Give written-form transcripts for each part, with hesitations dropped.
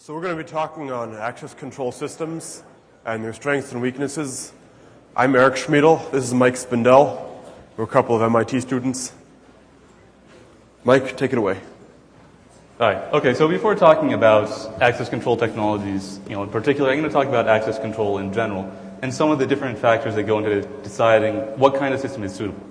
So we're going to be talking on access control systems and their strengths and weaknesses. I'm Eric Schmiedel. This is Mike Spindell. We're a couple of MIT students. Mike, take it away. Hi. Okay, so before talking about access control technologies, in particular, I'm going to talk about access control in general and some of the different factors that go into deciding what kind of system is suitable.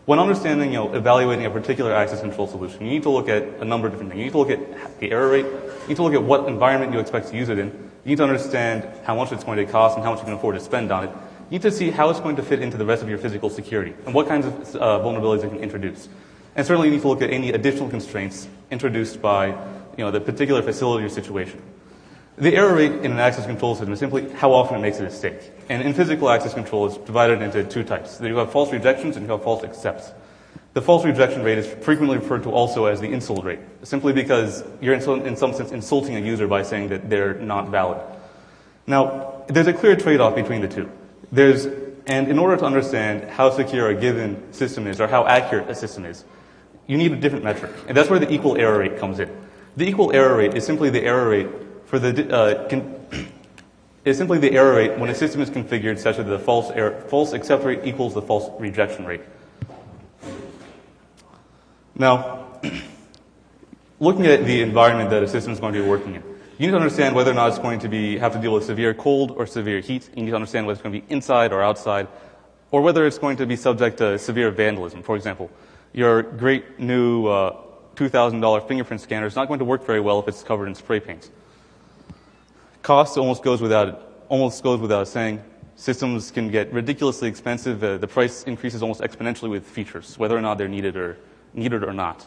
When understanding, evaluating a particular access control solution, you need to look at a number of different things. You need to look at the error rate. You need to look at what environment you expect to use it in. You need to understand how much it's going to cost and how much you can afford to spend on it. You need to see how it's going to fit into the rest of your physical security and what kinds of vulnerabilities it can introduce. And certainly you need to look at any additional constraints introduced by the particular facility or situation. The error rate in an access control system is simply how often it makes a mistake. And in physical access control, it's divided into two types. You have false rejections and you have false accepts. The false rejection rate is frequently referred to also as the insult rate, simply because you're in some sense insulting a user by saying that they're not valid. Now, there's a clear trade-off between the two. And in order to understand how secure a given system is or how accurate a system is, you need a different metric. And that's where the equal error rate comes in. The equal error rate is simply the error rate for is simply the error rate when a system is configured such that the false accept rate equals the false rejection rate. Now, looking at the environment that a system is going to be working in, you need to understand whether or not it's going to have to deal with severe cold or severe heat. You need to understand whether it's going to be inside or outside, or whether it's going to be subject to severe vandalism. For example, your great new $2,000 fingerprint scanner is not going to work very well if it's covered in spray paint. Cost almost goes without saying. Systems can get ridiculously expensive. The price increases almost exponentially with features, whether or not they're needed or not.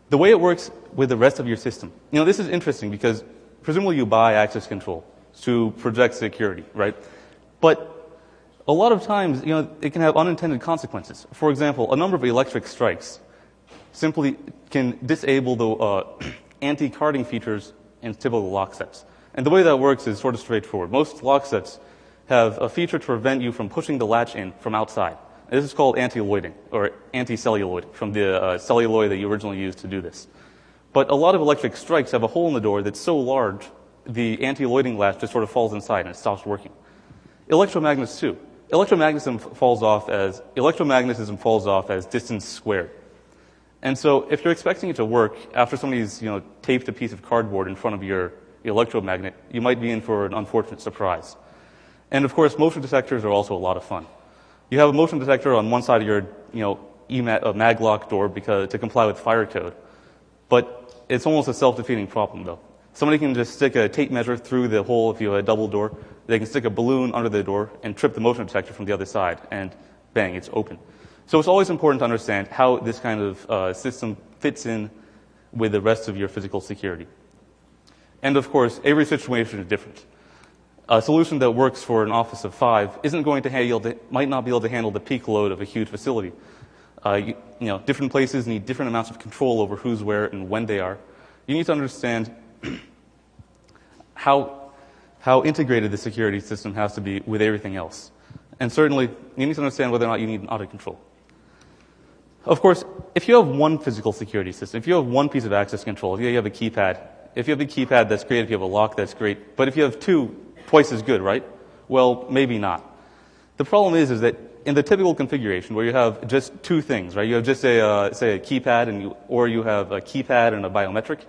The way it works with the rest of your system, this is interesting because presumably you buy access control to project security, right? But a lot of times, it can have unintended consequences. For example, a number of electric strikes simply can disable the anti-carding features in typical lock sets. And the way that works is sort of straightforward. Most lock sets have a feature to prevent you from pushing the latch in from outside. This is called anti-loiding, or anti-celluloid, from the celluloid that you originally used to do this. But a lot of electric strikes have a hole in the door that's so large, the anti-loiding latch just sort of falls inside and it stops working. Electromagnets too. Electromagnetism falls off as distance squared. And so if you're expecting it to work after somebody's taped a piece of cardboard in front of your electromagnet, you might be in for an unfortunate surprise. And of course, motion detectors are also a lot of fun. You have a motion detector on one side of your maglock door to comply with fire code. But it's almost a self-defeating problem, though. Somebody can just stick a tape measure through the hole if you have a double door. They can stick a balloon under the door and trip the motion detector from the other side, and bang, it's open. So it's always important to understand how this kind of system fits in with the rest of your physical security. And of course, every situation is different. A solution that works for an office of 5 might not be able to handle the peak load of a huge facility. Different places need different amounts of control over who's where and when they are. You need to understand how integrated the security system has to be with everything else. And certainly, you need to understand whether or not you need an audit control. Of course, if you have one physical security system, if you have one piece of access control, if you have a keypad, if you have a keypad, that's great. If you have a lock, that's great. But if you have two, twice as good, right? Well, maybe not. The problem is that in the typical configuration where you have just two things, right? You have just say a keypad or you have a keypad and a biometric.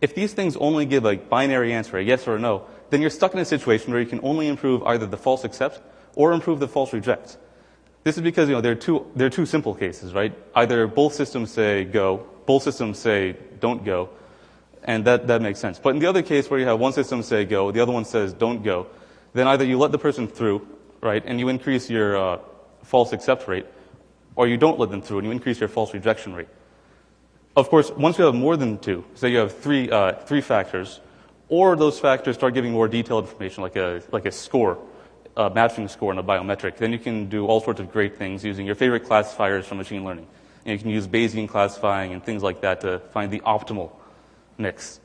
If these things only give a binary answer, a yes or a no, then you're stuck in a situation where you can only improve either the false accept or improve the false reject. This is because there are two simple cases, right? Either both systems say go, both systems say don't go, and that makes sense. But in the other case where you have one system say go, the other one says don't go, then either you let the person through, right, and you increase your false accept rate, or you don't let them through and you increase your false rejection rate. Of course, once you have more than two, say you have three factors, or those factors start giving more detailed information like a score, a matching score and a biometric, then you can do all sorts of great things using your favorite classifiers from machine learning. And you can use Bayesian classifying and things like that to find the optimal mix.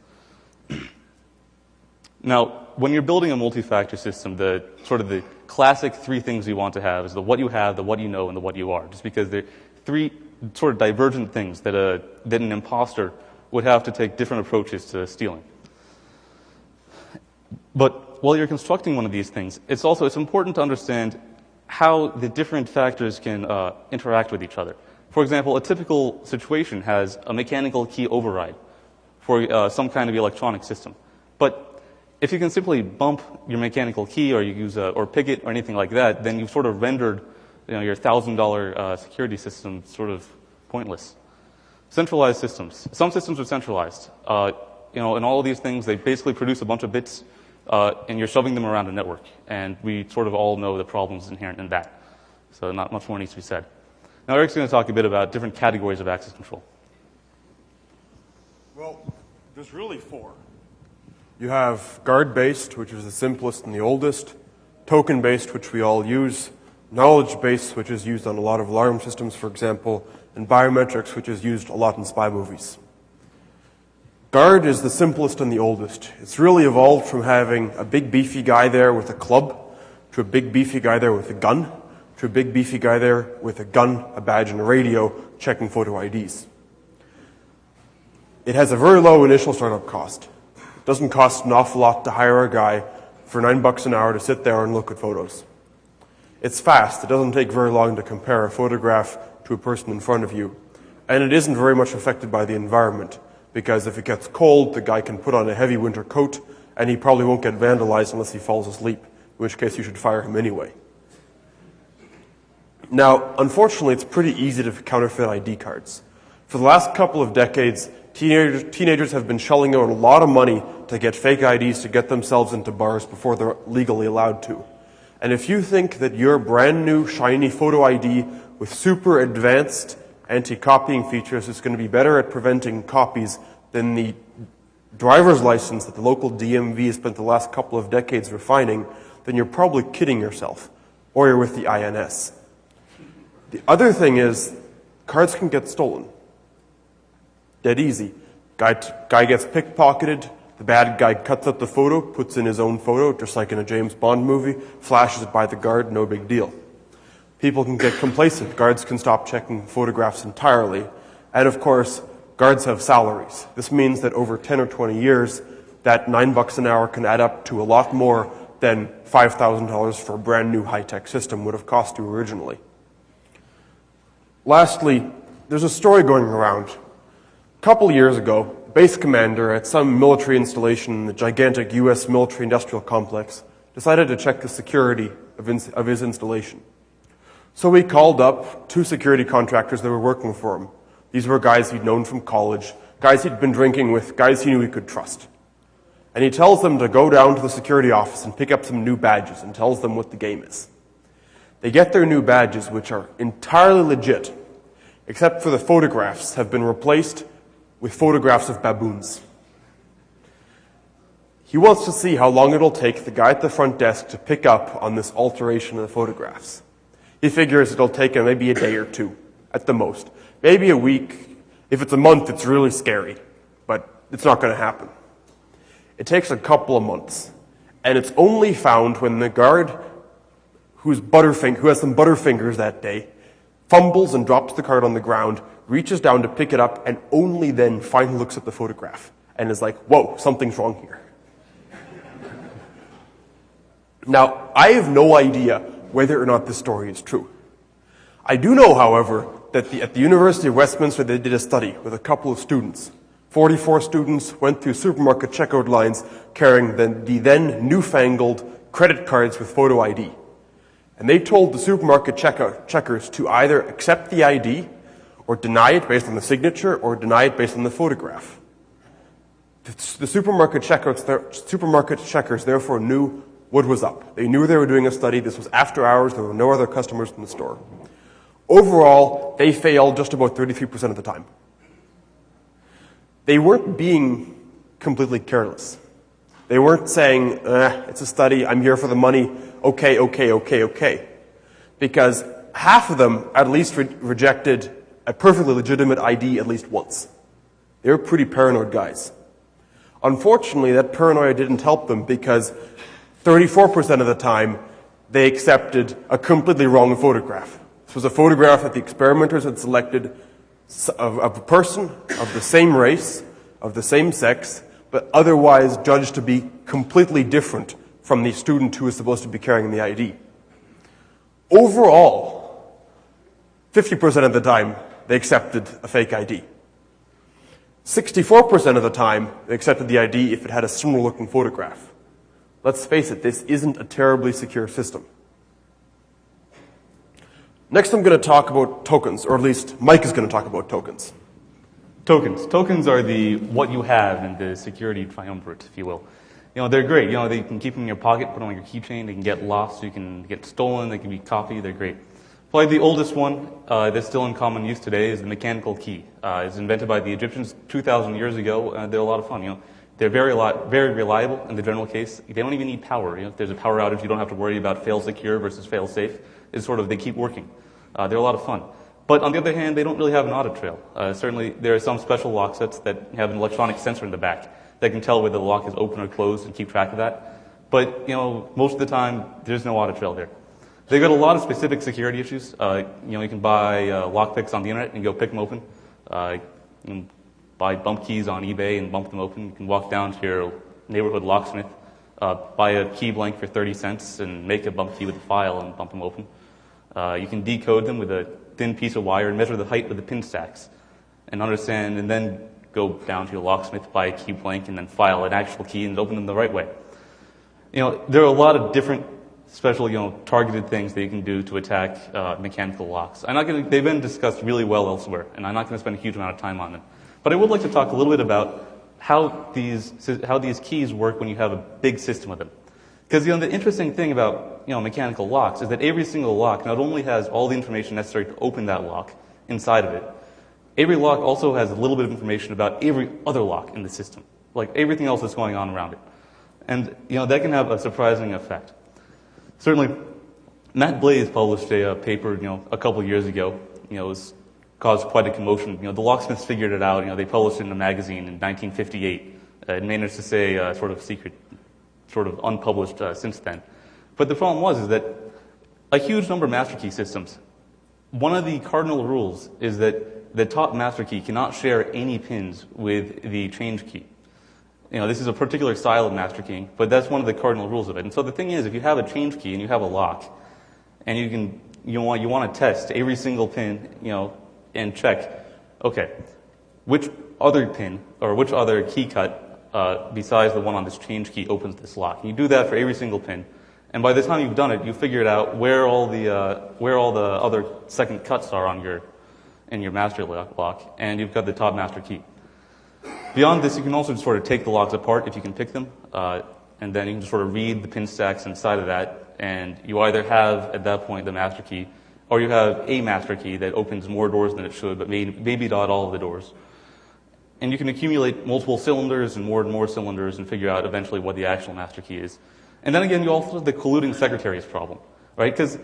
Now, when you're building a multi-factor system, the classic three things you want to have is the what you have, the what you know, and the what you are. Just because they're three sort of divergent things that an imposter would have to take different approaches to stealing. But while you're constructing one of these things, it's important to understand how the different factors can interact with each other. For example, a typical situation has a mechanical key override for some kind of electronic system. But if you can simply bump your mechanical key or you use or pick it or anything like that, then you've sort of rendered your $1,000 security system sort of pointless. Centralized systems. Some systems are centralized. In all of these things, they basically produce a bunch of bits, and you're shoving them around a network. And we sort of all know the problems inherent in that. So not much more needs to be said. Now Eric's going to talk a bit about different categories of access control. Well, there's really four. You have guard-based, which is the simplest and the oldest, token-based, which we all use, knowledge-based, which is used on a lot of alarm systems, for example, and biometrics, which is used a lot in spy movies. Guard is the simplest and the oldest. It's really evolved from having a big beefy guy there with a club, to a big beefy guy there with a gun, to a big beefy guy there with a gun, a badge, and a radio checking photo IDs. It has a very low initial startup cost. It doesn't cost an awful lot to hire a guy for $9 an hour to sit there and look at photos. It's fast. It doesn't take very long to compare a photograph to a person in front of you. And it isn't very much affected by the environment, because if it gets cold, the guy can put on a heavy winter coat, and he probably won't get vandalized unless he falls asleep, in which case you should fire him anyway. Now, unfortunately, it's pretty easy to counterfeit ID cards. For the last couple of decades, teenagers have been shelling out a lot of money to get fake IDs to get themselves into bars before they're legally allowed to. And if you think that your brand new shiny photo ID with super advanced anti-copying features is going to be better at preventing copies than the driver's license that the local DMV has spent the last couple of decades refining, then you're probably kidding yourself, or you're with the INS. The other thing is, cards can get stolen. Dead easy. Guy gets pickpocketed, the bad guy cuts up the photo, puts in his own photo, just like in a James Bond movie, flashes it by the guard, no big deal. People can get complacent. Guards can stop checking photographs entirely. And of course, guards have salaries. This means that over 10 or 20 years, that $9 an hour can add up to a lot more than $5,000 for a brand new high-tech system would have cost you originally. Lastly, there's a story going around. A couple years ago, a base commander at some military installation in the gigantic U.S. military-industrial complex decided to check the security of his installation. So he called up 2 security contractors that were working for him. These were guys he'd known from college, guys he'd been drinking with, guys he knew he could trust. And he tells them to go down to the security office and pick up some new badges and tells them what the game is. They get their new badges, which are entirely legit, except for the photographs have been replaced with photographs of baboons. He wants to see how long it'll take the guy at the front desk to pick up on this alteration of the photographs. He figures it'll take him maybe a day or 2, at the most. Maybe a week. If it's a month, it's really scary, but it's not going to happen. It takes a couple of months, and it's only found when the guard who has some butterfingers that day fumbles and drops the card on the ground, reaches down to pick it up, and only then finally looks at the photograph and is like, whoa, something's wrong here. Now, I have no idea whether or not this story is true. I do know, however, that at the University of Westminster they did a study with a couple of students. 44 students went through supermarket checkout lines carrying the then newfangled credit cards with photo ID. And they told the supermarket checkers to either accept the ID or deny it based on the signature or deny it based on the photograph. The supermarket checkers therefore knew what was up. They knew they were doing a study. This was after hours. There were no other customers in the store. Overall, they failed just about 33% of the time. They weren't being completely careless. They weren't saying, it's a study, I'm here for the money, okay. Because half of them at least rejected a perfectly legitimate ID at least once. They were pretty paranoid guys. Unfortunately, that paranoia didn't help them because 34% of the time they accepted a completely wrong photograph. This was a photograph that the experimenters had selected of a person of the same race, of the same sex, but otherwise judged to be completely different from the student who is supposed to be carrying the ID. Overall, 50% of the time, they accepted a fake ID. 64% of the time, they accepted the ID if it had a similar-looking photograph. Let's face it, this isn't a terribly secure system. Next, I'm going to talk about tokens, or at least Mike is going to talk about tokens. Tokens. Tokens are what you have in the security triumvirate, if you will. They're great. They can keep them in your pocket, put them on your keychain. They can get lost. You can get stolen. They can be copied. They're great. Probably the oldest one that's still in common use today is the mechanical key. It's invented by the Egyptians 2,000 years ago. They're a lot of fun. They're very reliable in the general case. They don't even need power. If there's a power outage, you don't have to worry about fail secure versus fail safe. It's they keep working. They're a lot of fun. But on the other hand, they don't really have an audit trail. Certainly, there are some special lock sets that have an electronic sensor in the back that can tell whether the lock is open or closed and keep track of that. But most of the time, there's no audit trail there. They've got a lot of specific security issues. You can buy lockpicks on the internet and go pick them open. You can buy bump keys on eBay and bump them open. You can walk down to your neighborhood locksmith, buy a key blank for 30 cents and make a bump key with a file and bump them open. You can decode them with a thin piece of wire and measure the height with the pin stacks and understand, and then go down to your locksmith, buy a key blank, and then file an actual key and open them the right way. There are a lot of different special, targeted things that you can do to attack mechanical locks. They've been discussed really well elsewhere, and I'm not going to spend a huge amount of time on them. But I would like to talk a little bit about how these keys work when you have a big system of them. Because the interesting thing about mechanical locks is that every single lock not only has all the information necessary to open that lock inside of it, every lock also has a little bit of information about every other lock in the system, like everything else that's going on around it. And that can have a surprising effect. Certainly, Matt Blaze published a paper a couple years ago. It was caused quite a commotion. The locksmiths figured it out. They published it in a magazine in 1958. It managed to say sort of secret, sort of unpublished since then. But the problem is that a huge number of master key systems, one of the cardinal rules is that the top master key cannot share any pins with the change key. This is a particular style of master keying, but that's one of the cardinal rules of it. And so the thing is, if you have a change key and you have a lock, and you want to test every single pin, and check, okay, which other pin or which other key cut besides the one on this change key opens this lock. And you do that for every single pin, and by the time you've done it, you figured out where all the other second cuts are in your master lock, and you've got the top master key. Beyond this, you can also sort of take the locks apart if you can pick them, and then you can just sort of read the pin stacks inside of that, and you either have, at that point, the master key, or you have a master key that opens more doors than it should, but maybe not all of the doors. And you can accumulate multiple cylinders and more cylinders and figure out eventually what the actual master key is. And then again, you also have the colluding secretaries problem, right? Because,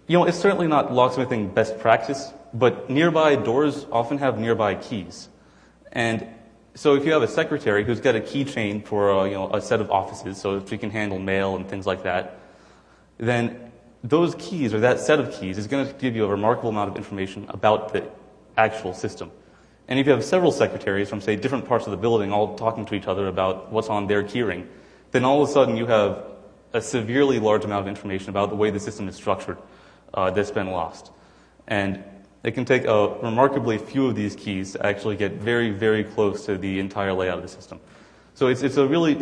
it's certainly not locksmithing best practice, but nearby doors often have nearby keys. And so if you have a secretary who's got a keychain for a set of offices, so she can handle mail and things like that, then those keys or that set of keys is going to give you a remarkable amount of information about the actual system. And if you have several secretaries from, say, different parts of the building all talking to each other about what's on their keyring, then all of a sudden you have a severely large amount of information about the way the system is structured that's been lost. And it can take remarkably few of these keys to actually get very, very close to the entire layout of the system. So it's a really